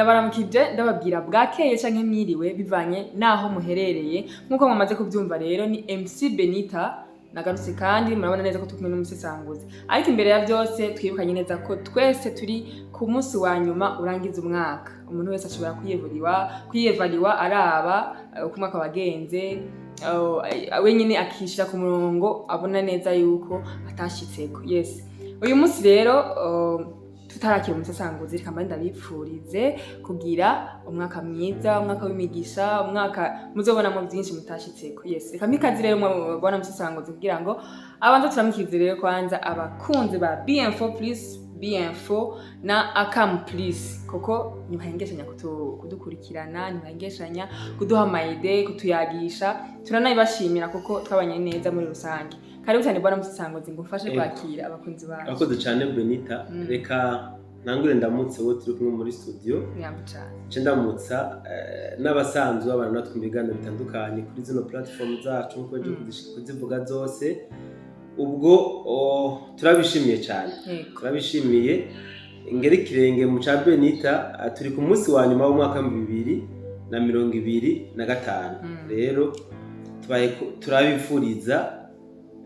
ndabaramukije ndababwira bwakeye canke mwiriwe bivanye naho muherereye nkuko mwamaze kuvyumva rero ni MC Benita nagarutse kandi murabona neza ko tukumwe n'umusesanguzi ariko imbere ya byose twibukanye neza ko twese turi ku munsi wa nyuma urangiza umwaka umuntu wese ashobora kwiyevaliwa araba uko umwaka wagenze wenyine akishira ku murongo abona neza yuko atashitseko. Yes, uyu munsi rero tutarakira umusesanguzi reka mba ndabipfurize kugira umwaka mwiza, umwaka w'imigisha, umwaka muzobona mu byinshi mutashitseko. Yes, reka mikazi rero mubona umusesanguzi kugira ngo abanza turamukirize rero kwanza abakunzi ba BM4 Plus BM4 na Akam Plus koko ntibahengeshanya kudukurikirana, ntibahengeshanya kuduha amayide, kutuyagisha, turanayibashimira kuko twabanye neza muri rusange. Karibu cyane bwana musesanguzi ngufashe kwakira abakunzi bawe. Akoze cyane Benita, reka nangure ndamutse wo turi kumwe muri studio. Nyambuca ndamutsa n'abasanzwe abantu natwe mu biganiro bitandukanye kuri zino platform zacu nkuko je kuzivuga zose. Ubwo turabishimiye cyane, turabishimiye ingeri kirenge mu ca Benita. Turi ku munsi wa nyuma w'umwaka wa 2025. Rero turabifuriza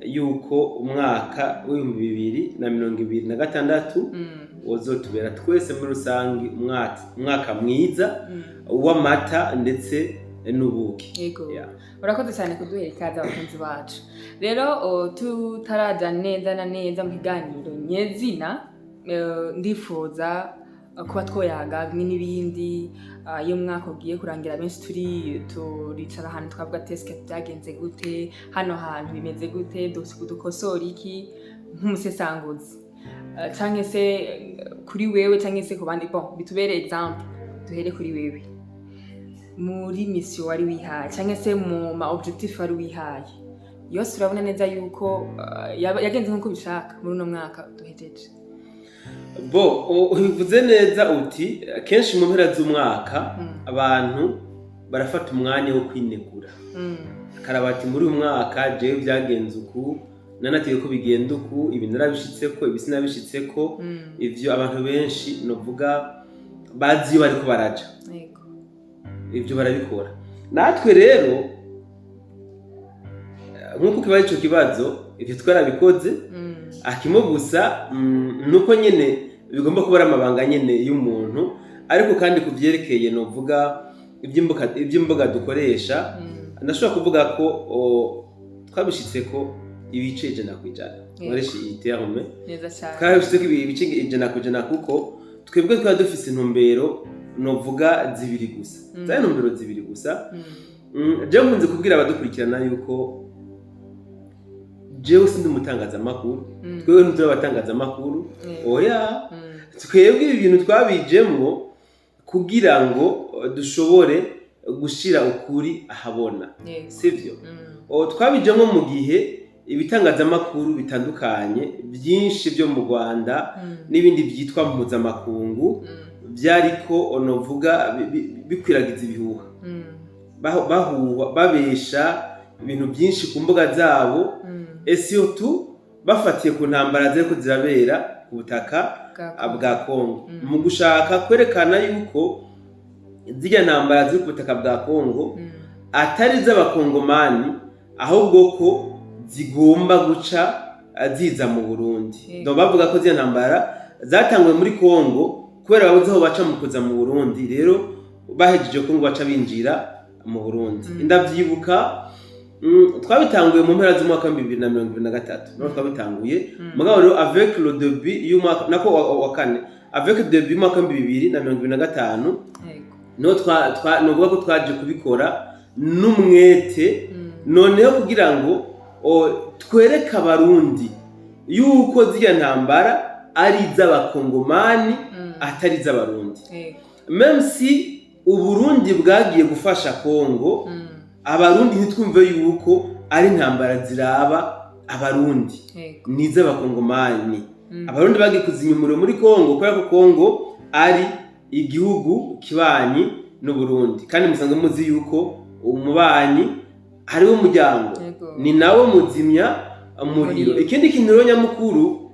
yuko umwaka w'2026 uzotubera twese muri rusangi umwaka mwiza w'amata ndetse n'ubuki. Yego, urakoze cyane kuduhera ikaze abakunzi bacu. Rero tutaraja neza na neza mu kiganiro nyezina, ndifuza kuba twoyaga bimwe n'ibindi. Iyo mwaka ugiye kurangira benshi turicara ahantu twavuga teske byagenze gute, hano hantu bimeze gute, dukosora iki nk'umusesanguzi canke se kuri wewe canke se ku bandi. Bon, bitubere example, duhere kuri wewe muri mission wari wihaye canke se mu ma objectif wari wihaye, yose urabona neza yuko yagenze nkuko bishaka muri uno mwaka duhejeje. Ubivuze neza uti kenshi mu mpera z'umwaka abantu barafata umwanya wo kwinegura. Karabati muri uyu mwaka jewe byagenze uku, nanatiye ko bigenda uku, ibi narabishitseko, ibi sinabishitseko. Ivyo abantu benshi novuga bazi bariko baraja. Yego, ivyo barabikora. Natwe rero nkuko kibaye ico kibazo ivyo twarabikoze. Akimo gusa nuko nyene bigomba kuba ari amabanga nyene y'umuntu, ariko kandi kuvyerekeye novuga ivy'imboga dukoresha ndashobora kuvuga ko twabishitseko ibice 100%. Wareshi iterme neza cyane, twabishitseko ibice 100% kuko twebwe twari dufise intumbero novuga zibiri gusa. Zari intumbero zibiri gusa. Je nkunze kubwira abadukurikirana yuko jewe sindi umutangaza makuru, twebwe ntituri abatangaza makuru. Oya, twebwe ibi bintu twabijemwo kugira ngo dushobore gushira ukuri ahabona, sivyo? Twabijemwo mu gihe ibitangaza makuru bitandukanye byinshi byo mu Rwanda n'ibindi byitwa mpuzamakungu byariko onovuga bikwiragiza ibihuha, babesha ibintu byinshi ku mbuga zabo, surtout bafatiye ku ntambara ziriko zirabera ku butaka bwa Kongo, mu gushaka kwerekana yuko zirya ntambara ziri ku butaka bwa Kongo atari z'abakongomani, ahubwo ko zigomba guca ziza mu Burundi. Ndo bavuga ko zirya ntambara zatanguye muri Kongo kubera babuze aho baca mu kuza mu Burundi, rero bahejeje ko ngo baca binjira mu Burundi. Ndavyibuka twabitanguye mu mpera z'umwaka wa 2023. No twabitanguye mugabo rero avec le début y'umwaka nako wa kane, avec le début y'umwaka wa 2025 no novuga ko twaje kubikora n'umwete, noneho kugira ngo twereka abarundi yuko zirya ntambara ari iz'abakongomani atari iz'abarundi. Même si Uburundi bwagiye gufasha Kongo, abarundi ntitwumve yuko ari ntambara ziraba abarundi, ni iz'abakongomani. Abarundi bagiye kuzinyumura muri Kongo kubera ko Kongo ari igihugu kibanyi n'Uburundi, kandi musanzwe muzi yuko umubanyi ari wo muryango, ni nawo muzimya umuriro. Ikindi kintu rero nyamukuru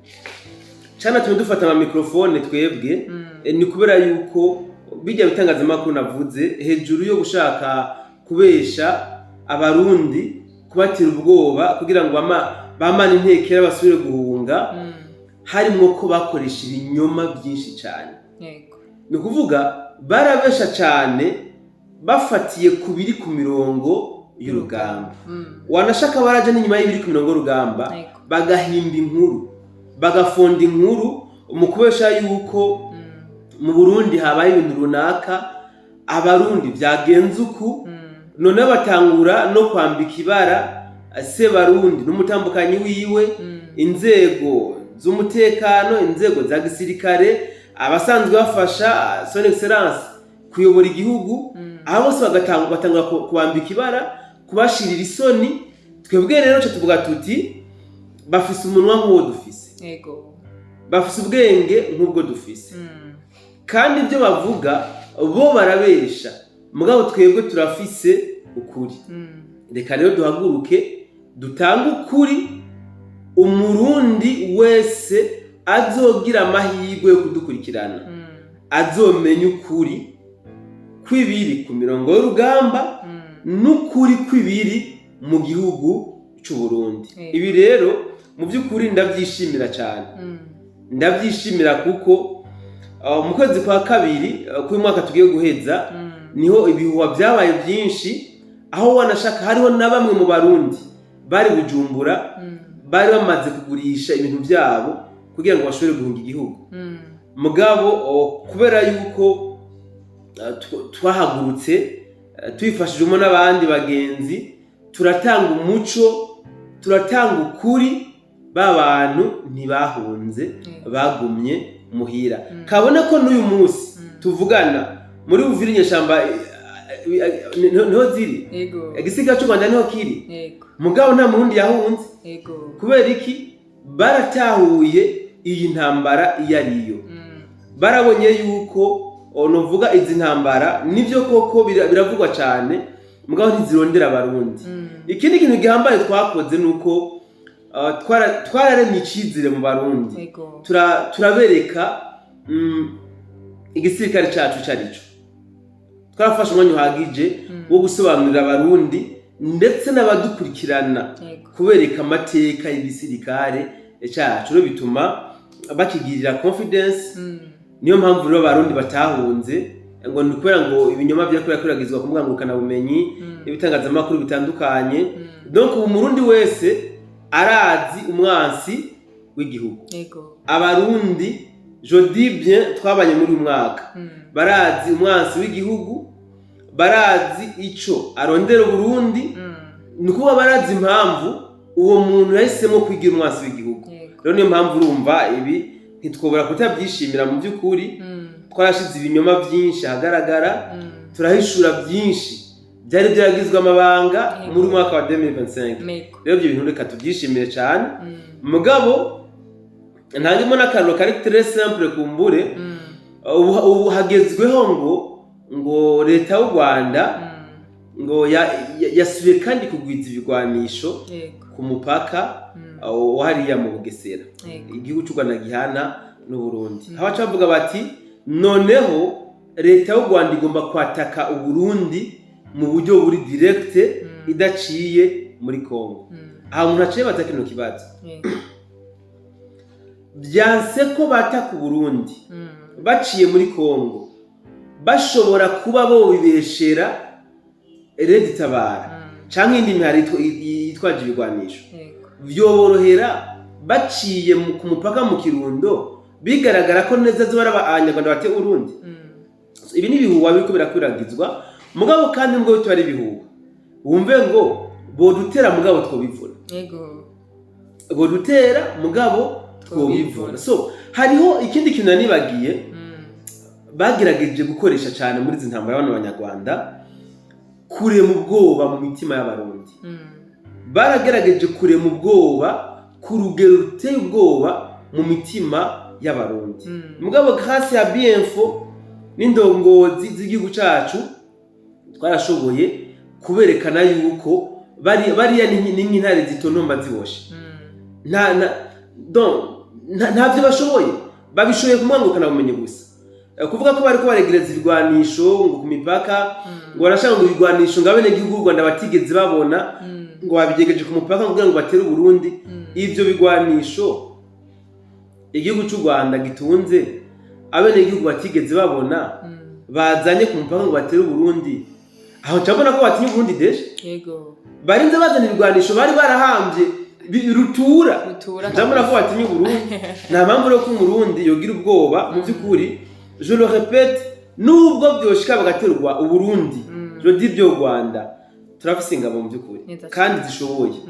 cyane dufata ama microphone twebwe ni kubera yuko bijya bitangazamakuru navuze hejuru yo gushaka kubesha abarundi kubatira ubwoba kugira ngo bamane intekera basubire guhunga harimwo ko bakoresha ibinyoma byinshi cyane. Ni ukuvuga barabesha cyane bafatiye ku biri ku mirongo y'urugamba. Wanashaka baraje n'inyuma y'ibiri ku mirongo y'urugamba bagahimba inkuru bagafonda inkuru mu kubesha yuko mu Burundi habaye ibintu runaka abarundi byagenze uku none batangura no kwambika ibara se barundi n'umutambukanyi wiwe inzego z'umutekano inzego za gisirikare abasanzwe bafasha son excellence kuyobora igihugu abo bose batangura kubambika ibara kubashirira isoni. Twebwe rero cyo tuvuga tuti bafise umunwa nk'uwo dufise bafise ubwenge nk'ubwo dufise kandi ibyo bavuga bo barabesha mugabo twebwe turafise ukuri. Reka rero duhaguruke dutanga ukuri umurundi wese azogira amahirwe yo kudukurikirana azomenya ukuri kw'ibiri ku mirongo y'urugamba n'ukuri kw'ibiri mu gihugu cy'u Burundi. Ibi rero mu by'ukuri ndabyishimira cyane ndabyishimira kuko mu kwezi kwa kabiri k'uyu mwaka tugiye guheza niho ibihuha byabaye byinshi aho wanashaka hariho na bamwe mu barundi bari Bujumbura bari bamaze kugurisha ibintu byabo kugira ngo bashobore guhunga igihugu. Mugabo kubera yuko twahagurutse twifashijemo n'abandi bagenzi turatanga umuco turatanga ukuri b'abantu ntibahunze bagumye muhira. Kabone ko n'uyu munsi tuvugana muri Uvira inyeshamba niho ziri igisiga cy'u Rwanda niho kiri mugabo nta murundi yahunze kubera iki baratahuye iyi ntambara iyo ariyo barabonye yuko novuga izi ntambara nivyo koko biravugwa cyane mugabo ntizirondera abarundi. Ikindi kintu gihambaye twakoze nuko twararemye icizire mu barundi turabereka igisirikare cyacu cyarico twarafashe umwanya uhagije wo gusobanurira abarundi ndetse n'abadukurikirana kubereka amateka y'igisirikare cyacu rero bituma bakigirira confidence. Niyo mpamvu rero abarundi batahunze ngo ni kubera ngo ibinyoma byakwiragizwa ku mbuga ngurukanabumenyi ibitangazamakuru bitandukanye. Donc umurundi wese arazi umwansi w'igihugu. Abarundi je dis bien twabanye muri umwaka barazi umwansi w'igihugu barazi ico arondera Burundi nukuba barazi impamvu uwo muntu yahisemo kwigira umwansi w'igihugu. Rero niyo mpamvu urumva ibi ntitwobora kutabyishimira mu by'ukuri twarashize ibinyoma byinshi ahagaragara turahishura byinshi byari byagizwe amabanga muri mwaka wa 2025. Rero ibyo bintu reka tubyishimire cyane mugabo ntangimo n'akantu kari très simple kumbure ubu hagezweho ngo leta y'u Rwanda ngo yasubiye kandi kugwiza ibigwanisho ku mupaka hariya mu Bugesera igihugu cy'u Rwanda gihana n'u Burundi. Abaca bavuga bati noneho leta y'u Rwanda igomba kwataka u Burundi mu buryo buri direct idaciye muri Kongo. Aha umuntu aciye bataka kino kibazo byanse ko bataka u Burundi baciye muri Kongo bashobora kuba bo bibeshera Red Tabara canke indi mihari yitwaje ibigwanisho vyoborohera baciye ku mupaka mu Kirundo bigaragara ko neza zo barabanyarwanda bate Burundi. Ibi ni bihuwa biko birakwiragizwa mugabo kandi ngo bitwari bihuwa wumve ngo bodutera mugabo twobivuna bodutera mugabo twobivuna. So hariho ikindi kintu nibagiye bagerageje gukoresha cyane muri izi ntambara y'abanyarwanda kure mu bwoba mu mitima y'abarundi. Baragerageje kure mu bwoba ku rugero ruteye ubwoba mu mitima y'abarundi. Mugabo grâce ya bienfo n'indongozi z'igihugu cyacu twarashoboye kuberekana yuko bariya n'intare zitonomba ziboshe ntavyo bashoboye babishoboye kumwangukana bumenye gusa kuvuga ko bariko baregereza ibigwanisho ngo ku mipaka ngo barashaka ngo ibigwanisho ngo abenegihugu b'u Rwanda batigeze babona ngo babigejeje ku mupaka kugira ngo batere Burundi. Ivyo bigwanisho igihugu cy'u Rwanda gitunze abenegihugu batigeze babona bazanye ku mupaka ngo batere Burundi, aho cyabona ko batinye Burundi deshe. Yego. Barinze bazana ibigwanisho bari barahambye rutura. Cyabona ko batinye Burundi. Nta mpamvu yo ko Umurundi yogira ubwoba mu by'ukuri. Je le répète, nubwo byoshika bagaterwa Uburundi, je dis byo Rwanda turafise ingabo mu by'ukuri kandi zishoboye,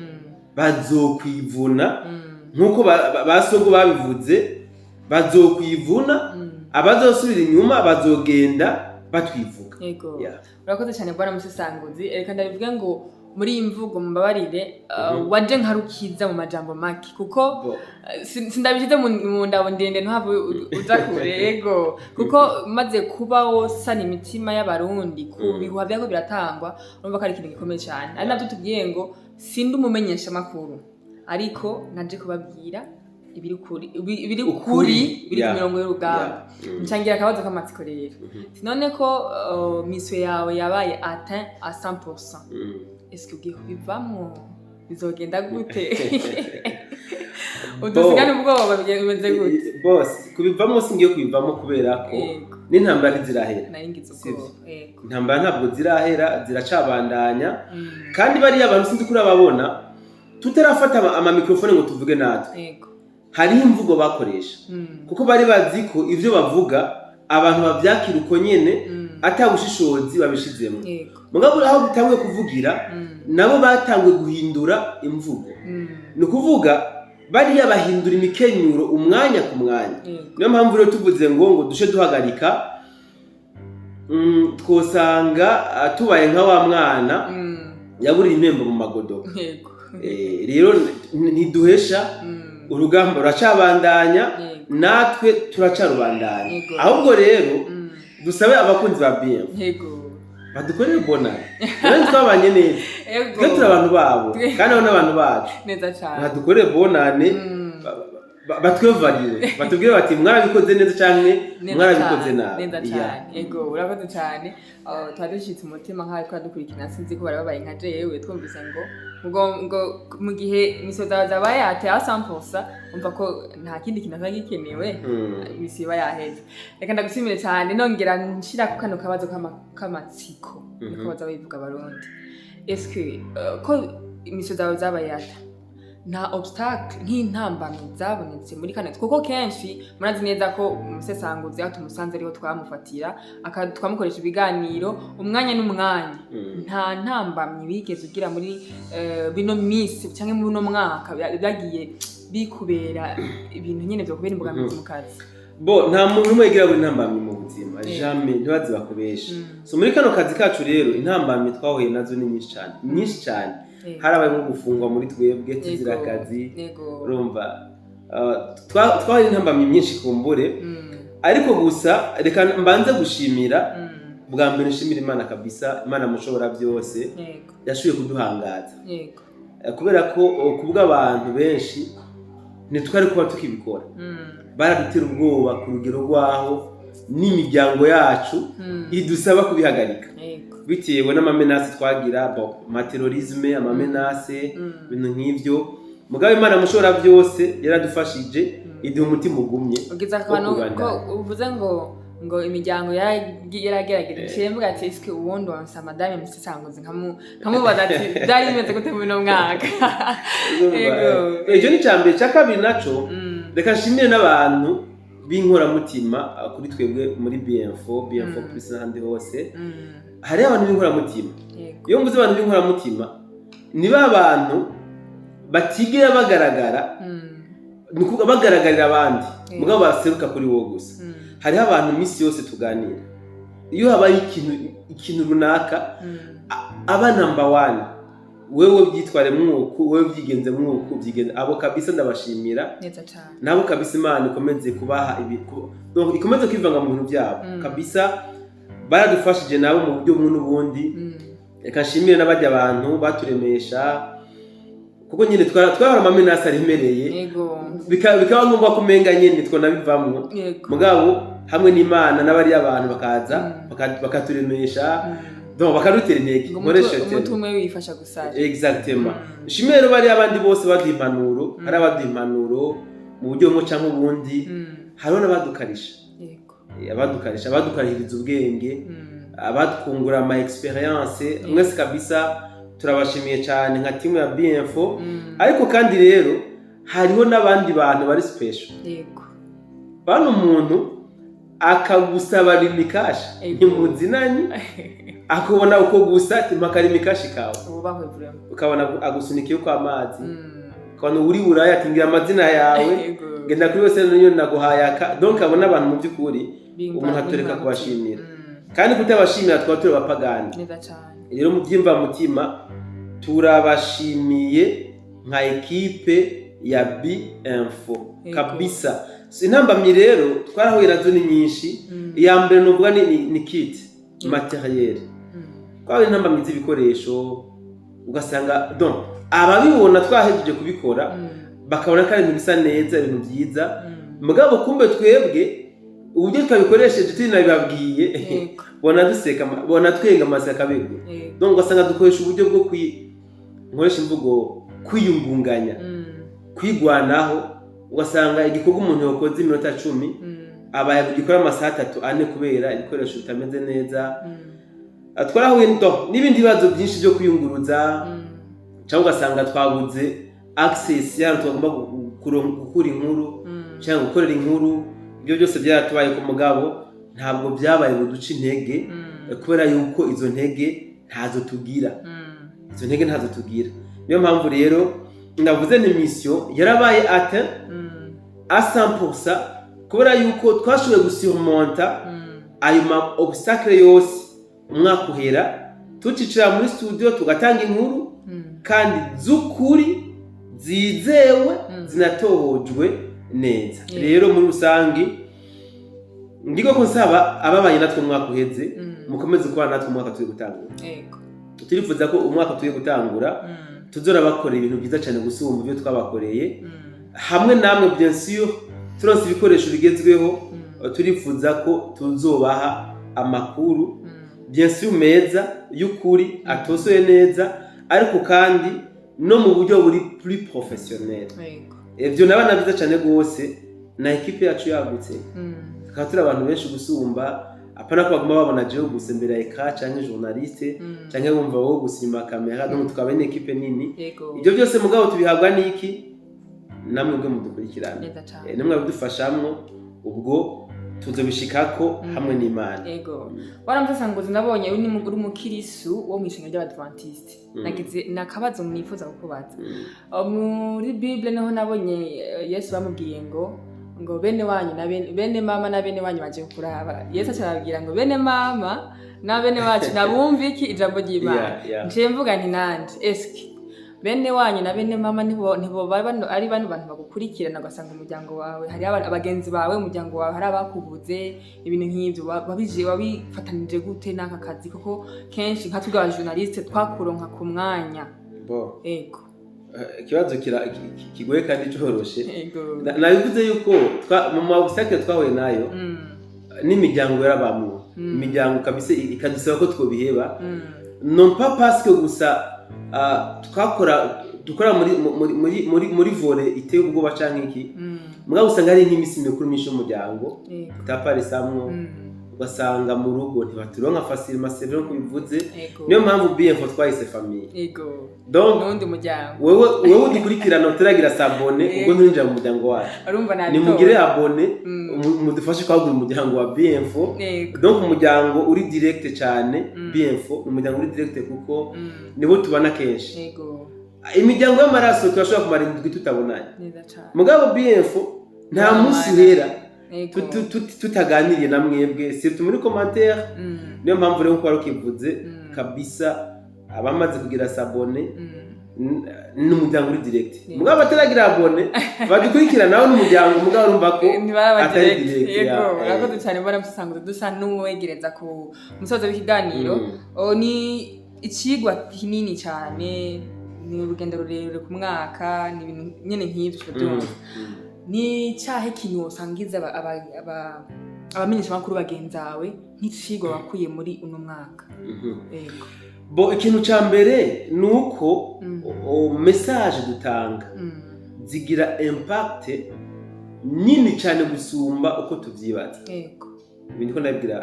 bazokwivuna nkuko basogo babivuze, bazokwivuna, abazosubira inyuma bazogenda batwivuga. Yego. Urakoze cyane bwana Musesanguzi. Reka ndabivuga ngo muri iyi mvugo mbabarire waje nkarukiza mu majambo make kuko sindabishize mu ndabo ndende ntahave uza kure. Yego, kuko maze kuba wosana imitima y'abarundi ku bihuha byako biratangwa, urumva ko ari ikintu gikomeye cyane. Ari nabyo tubwiye ngo sindi umumenyesha makuru, ariko naje kubabwira ibiri kuri ku mirongo y'urugamba. Nshangira akabazo k'amatsiko rero, none ko miswe yawe yabaye atteint à 100%, est-ce que ugiye kubivamo? Bizogenda gute? Udusigane ubwoba bimeze gute? Boss, kubivamo singiye kubivamo kubera ko n'intambara zirahera. Nayingize ubwoba. Yego. Intambara ntabwo zirahera, ziracabandanya. Kandi bari abantu sinzi kuri ababona tutarafata ama microphone ngo tuvuge natwe. Yego. Hariho imvugo bakoresha kuko bari bazi ko ivyo bavuga abantu bavyakira uko nyene atabushishozi babishizemo. Mugabo aho bitangiye kuvugira nabo batangiye guhindura imvugo. Ni kuvuga bari yabahindura imikenyuro umwanya ku mwanya. Niyo mpamvu rero tuvuze ngo dushe duhagarika, twosanga tubaye nka wa mwana yaburira impembo mu magodo. Rero ntiduhesha urugamba ruracabandanya, natwe turacarubandanya. Ahubwo rero dusabe abakunzi ba BM badukorere bonane, rero twabanye neza, twe turi abantu babo kandi abo n'abantu bacu, badukorere bonane, batwevariwe, batubwire bati mwarabikoze neza canke mwarabikoze nabi. Neza cyane. Yego, urakoze cyane. Twadushitse umutima nkaho twadukurikirana, sinzi ko barababaye nka jewe twumvise ngo mu gihe imisoza zabaye ate à 100%, umva ko nta kindi kintu gikenewe, imisiba yaheze. Reka ndagushimire cyane, nongera nshira ku kano kabazo k'amatsiko niko bazabivuga abarundi. Est-ce que ko imisoza zabaye ate nta obstacle nk'intambamyi zabonetse muri kane, kuko kenshi murazi neza ko Umusesanguzi aho tumusanze ariho twamufatira twamukoresha ibiganiro umwanya n'umwanya. Nta ntambamyi bigeze ugira muri bino misi cyangwa muri no mwaka byagiye bikubera ibintu nyene byo kubera imbogamizi mu kazi? Nta muntu umwe yigira buri ntambamyi mu buzima, jamais ntibazi bakubesha. So muri kano kazi kacu rero intambamyi twahuye nazo ni nyinshi cyane. Harabaye nko gufungwa muri twebwe tuzira akazi, urumva twari intambamyi nyinshi kumbure, ariko gusa reka mbanze gushimira bwa mbere, nshimira Imana kabisa, Imana mushobora byose yashuye kuduhangaza, kubera ko kubw'abantu benshi ntitwari kuba tukibikora. Baradutera ubwoba ku rugero rwaho n'imiryango yacu idusaba kubihagarika bitewe n'amamenase twagira, amaterorisme, amamenase, ibintu nk'ivyo. Mugabo Imana mushobora byose yaradufashije, iduha umutima ugumye. Ugize akantu ko uvuze ngo imiryango yaragerageje cyembwa ati eske ubundi wansa Madame Musesanguzi nkamubaza ati byari bimeze gute mu mwaka. Ejo ni cyambere cya kabiri naco, reka nshimire n'abantu b'inkoramutima kuri twebwe muri BM4 plus n'ahandi hose. Hari abantu b'inkoramutima. Iyo mvuze abantu b'inkoramutima ni abantu batigera bagaragara, nuko bagaragarira abandi mugabo baseruka kuri wowe gusa. Hariho abantu misi yose tuganira, iyo habaye ikintu runaka aba number 1, wewe byitware mwuko, wewe byigenze mwuko, byigenze abo kabisa. Ndabashimira neza cyane, nabo kabisa. Imana ikomeze kubaha donc ikomeze kwivanga mu bintu byabo kabisa. Baradufashije nabo mu buryo bumwe n'ubundi. Reka nshimire n'abajya abantu baturemesha, kuko nyine twahora amamenase aremereye, bikaba ngombwa kumenga nyine twonabivamwo. Mugabo hamwe n'Imana n'abari abantu bakaza bakaturemesha donc bakadutera intege umutumwe wifasha gusara exactement shimero bari abandi bose baduha impanuro hari abaduha impanuro mu buryo bumwe cyangwa ubundi hariho n'abadukarisha abadukarihiriza ubwenge abadukungura ama experience mwese kabisa turabashimiye cyane nka timu ya Bienfo ariko kandi rero hariho n'abandi bantu bari special bano umuntu akagusaba limikashi ntimuzinanye akubona uko gusa timakari mikashi kawe ukabona agusunikiye kwa amazi ukabona uri buraya atingira amazina yawe genda kuri wese n'inyo naguhaya donc abona abantu mu by'ukuri umuntu atureka kubashimira kandi kutabashimira twaba turi abapagani neza cyane rero mu byimva mutima turabashimiye nka ekipe ya Bienfo kabisa intambamyi rero twarahuye nazo ni nyinshi iya mbere nuvuga ni kit materiel kwawe intambamyi z'ibikoresho ugasanga donc ababibona twahejeje kubikora bakabona ko ari ibintu bisa neza ibintu byiza mugabo kumbe twebwe uburyo twabikoresheje turi nabibabwiye bona duseka bona twenga amasaka bego donc ugasanga dukoresha uburyo bwo nkoresha imvugo kwiyungunganya kwigwanaho ugasanga igikorwa umuntu yakoze iminota 10 abaye gukora amasaha 3-4 kubera ibikoresho bitameze neza twarahuye n'ibindi bibazo byinshi byo kwiyunguruza cyangwa ugasanga twabuze access y'ahantu tugomba gukura inkuru cyangwa gukorera inkuru ibyo byose byaratubaye ku mugabo ntabwo byabaye buduca intege kubera yuko izo ntege ntazo tugira niyo mpamvu rero ndavuze ni mission yarabaye atteint à 100% kubera yuko twashoboye gusurmonta ayo ma obstacle yose umwaka uhera tucicira muri studio tugatanga inkuru kandi z'ukuri zizewe zinatohojwe neza rero muri rusangi ndiko ko nsaba ababaye natwe umwaka uheze mukomeze kuba natwe umwaka tugiye gutangura turifuza ko umwaka tugiye gutangura tuzora bakora ibintu byiza cyane gusumba ibyo twabakoreye hamwe namwe bien sûr turonse ibikoresho bigezweho turifuza ko tuzobaha amakuru bien sûr meza y'ukuri atosoye neza ariko kandi no mu buryo buri plus professionnel ibyo nabana byiza cyane gose na equipe yacu yagutse tukaba turi abantu benshi gusumba apana ko baguma babona jewe gusa imbere ya ekra cyangwa journaliste cyangwa bumva wowe gusimba kamera donc tukaba ni equipe nini ibyo byose mugabo tubihabwa niki namwe bwo mudukurikirana namwe bidufashamwe ubwo tuzobishikako hamwe n'Imana waramutsanguze nabonye uri muguru mukirisu wo mwishinga ry'Abadventiste nagize nakabazo mwifuza kukubaza muri Bible naho nabonye Yesu bamubwiye ngo bene wanyu na bene mama na bene wanyu baje kuraba Yesu acababwira ngo bene mama na bene wacu nabumva iki ijambo ry'Imana nje mvuga nti nandi eski bene wanyu na bene mama nibo bano ari bantu bagukurikirana ugasanga umuryango wawe hari abagenzi bawe umuryango wawe hari abakubuze ibintu nk'ibyo wabifatanije gute n'aka kazi kuko kenshi nka tugaba journaliste twakuronka ku mwanya ikibazo kigoye kandi cyoroshye nabivuze yuko mu mabusake twahuye nayo n'imiryango y'abamu imiryango kabisa ikadusaba ko twobiheba non pas parce que gusa dukora muri volley iteye ubwoba canke iki mugabo usanga ari nk'imisi mikuru myinshi y'umuryango utaparisamwo ugasanga mu rugo ntibaturonka facilement c'est vrai ko bivuze niyo mpamvu Bienfo twahise famille donc n'undi muryango wewe udukurikirana utaragira sabone ubwo nturinjira mu muryango wacu ni mugire abone mudufashe kwagura umuryango wa Bienfo donc umuryango uri direct cyane Bienfo umuryango uri direct kuko nibo tubana kenshi imiryango y'amaraso turashobora kumara indwi tutabonanye mugabo Bienfo nta munsi hera tutaganiriye na mwebwe surtout muri commentaire niyo mpamvu rero ko warukivuze kabisa abamaze kugira sabone n'umuryango uri direct mugabo ataragira abone badukurikira nawe n'umuryango mugabo urumva ko atari direct urakoze cyane mbona musanzwe dusa n'uwegereza ku musozo w'ikiganiro ni ikigwa kinini cyane ni urugendo rurerure ku mwaka ni ibintu nyene nk'ibyo byose ni cyahe kintu usangiza abamenyesha makuru bagenzawe nk'icigwa wakuye muri uno mwaka. Yego. Bo ikintu ca mbere nuko message dutanga zigira impact nini cyane gusumba uko tuvyibaza. Yego. Ibindi ko ndabwira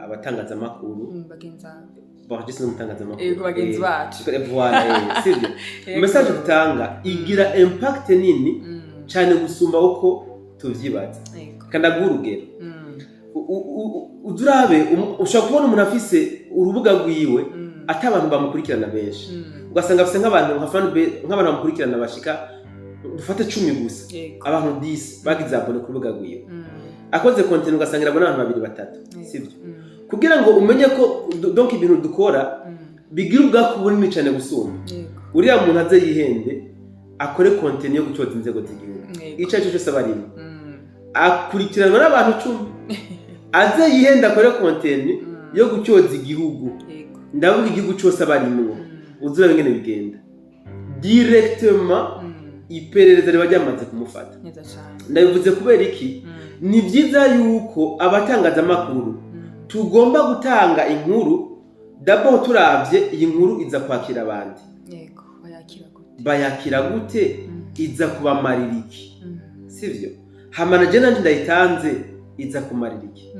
abatangaza makuru bagenzawe. Bahagise no mutangaza makuru. Yego bagenzi bacu. Voilà, sivyo. Message dutanga igira impact nini cyane gusumba uko tuvyibaza. Yego. Kandaguha urugero. Udurabe ushobora kubona umuntu afise urubuga rwiwe ati abantu bamukurikirana benshi ugasanga afise nk'abantu bamukurikirana bashika dufate 10 gusa abantu 10 bagize abone ku rubuga rwiwe akoze content ugasanga irabona abantu 2-3 sivyo kugira ngo umenye ko donc ibintu dukora bigira ubwako bunini cyane gusumba uriya muntu aze yihende akore content yo gucoza inzego z'igihugu ico cyo cyose barimo akurikiranwa n'abantu 10 aze yihenda akore content yo gucoza igihugu ndavuga igihugu cyose abarimo uzura bingene bigenda directement iperereza riba ryamaze kumufata ndabivuze kubera iki ni byiza yuko abatangaza makuru tugomba gutanga inkuru d'abord turavye iyi nkuru iza kwakira abandi yego bayakira gute iza kubamarira iki sivyo hamana je nanje ndayitanze iza kumarira iki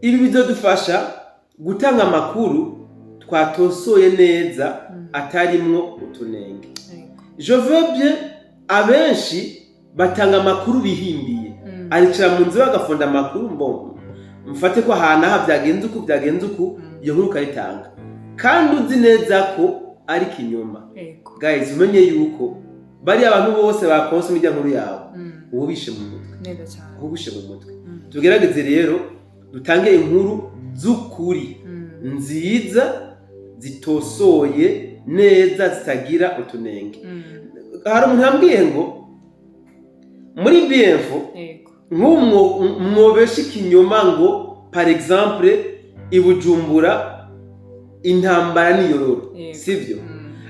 ibi bizodufasha gutanga amakuru twatosoye neza atarimwo utunenge je veux bien abenshi batanga amakuru bihimbiye aricara mu nzu bagafonda amakuru mbongo mfate ko ahantu aha byagenze uku iyo nkuru kayitanga kandi uzi neza ko ari kinyoma guys umenye yuko bari abantu bose bakonsoma ijya nkuru yawe ubishe mu mutwe neza cyane ubishe mu mutwe tugerageze rero dutange inkuru z'ukuri nziza zitosoye neza zitagira utunenge hari umuntu yambwiye ngo muri BF mwobesha ikinyoma ngo par exemple ibujumbura intambara niyororo sivyo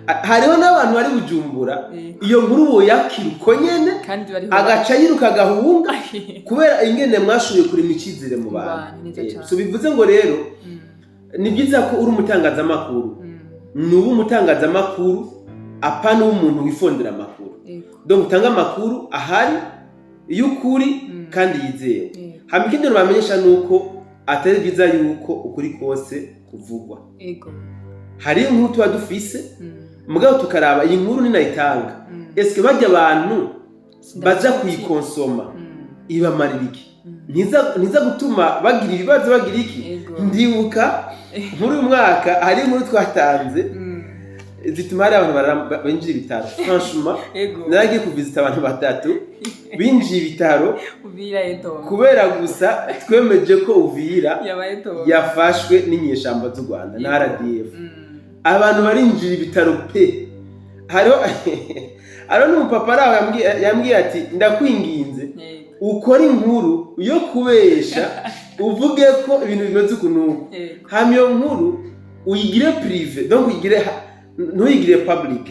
hariho n'abantu bari bujumbura iyo nkuru boyakira uko nyene agaca yiruka gahunga kubera ingene mwashuye kuri mikizire mu bantu so bivuze ngo rero ni byiza ko uri umutangaza makuru nubu umutangaza makuru apana umuntu wifondera amakuru donc utanga amakuru ahari y'ukuri kandi yizewe hamikindi bamenyesha nuko atari byiza yuko ukuri kose kuvugwa hari inkuru tuba dufise mugabo tukaraba iyi nkuru ni nayitanga eske bajya abantu baza kuyikonsoma ibamarira iki ntiza gutuma bagira ibibazo bagira iki ndibuka muri uyu mwaka hari inkuru twatanze zituma hari abantu binjira ibitaro franchement naragiye kuvisita abantu 3 binjiye ibitaro kubera gusa twemeje ko Uvira yafashwe n'inyeshamba z'u Rwanda na RDF abantu barinjira ibitaro pe hariho n'umupapa araho yambwiye ati ndakwinginze ukora inkuru yo kubesha uvuge ko ibintu bimeze ukuntu hamyo nkuru uyigire privé donc uyigire ntuyigire public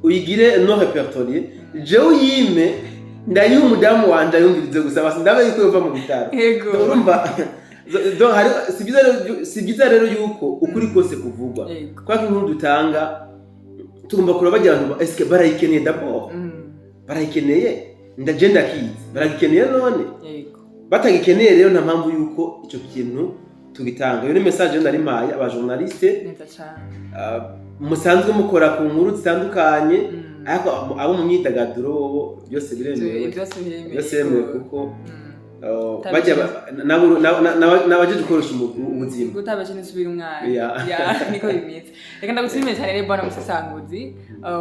uyigire no répertorié je uyime ndayiha umudamu wanje yumvirize gusa basi ndabaye ko yova mu bitaro urumva donc hari sibyiza rero yuko ukuri kose kuvugwa kwa inkuru dutanga tugomba kuraba abantu est-ce que barayikeneye d'abord barayikeneye ndagenda kizi baragikeneye none batagikeneye rero nta mpamvu yuko ico kintu tugitanga iyo ni message ndari maye aba journaliste musanzwe mukora ku nkuru zitandukanye ariko abo mu myidagaduro bo byose biremewe kuko bajya nabaje gukoresha ubuzima gutabaje n'isubira umwana niko bimeze reka ndagushimire cyane rero bwana Musesanguzi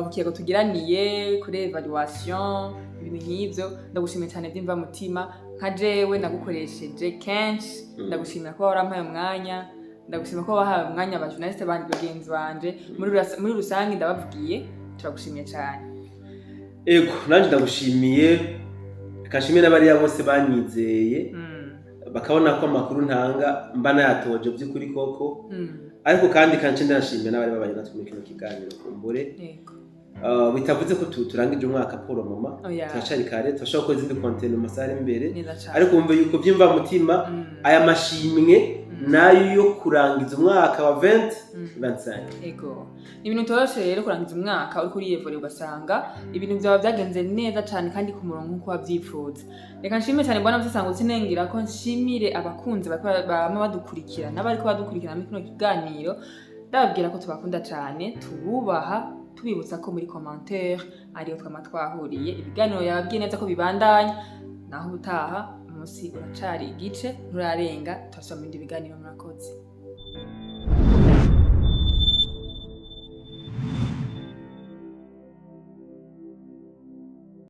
ukiye tugiraniye kuri evaluation ibintu nk'ibyo ndagushimiye cyane byimva mutima nka jewe nagukoresheje kenshi ndagushimira ko warampaye umwanya ndagushimira ko wahaye umwanya aba journaliste bandi bagenzi banje muri rusange ndabavugiye turagushimiye cyane ego nanje ndagushimiye kashimye n'abariya bose banyizeye bakabona ko amakuru ntanga mba nayatoje by'ukuri koko ariko kandi kanche ndashimye n'abari babaye natwe muri kino kiganiro kumbure bitavuze ko turangije umwaka pour le moment turacari kare turashobora gukora izindi content mu masaha ari imbere ariko wumve yuko byimva mutima aya mashimwe nayo yo kurangiza umwaka wa 2025 ego ni ibintu toroshe rero kurangiza umwaka uri kuri Evore ugasanga ibintu byaba byagenze neza cyane kandi ku murongo nkuko wabyifuza reka nshimire cyane mbona mutsango sinengira ko nshimire abakunzi bama badukurikira n'abari ko badukurikira muri kino kiganiro ndababwira ko tubakunda cyane tububaha tubibutsa ko muri commentaire ariyo twama twahuriye ibiganiro yababwiye neza ko bibandanya naho utaha umunsi uracari igice nturarenga turasoma ibindi biganiro murakoze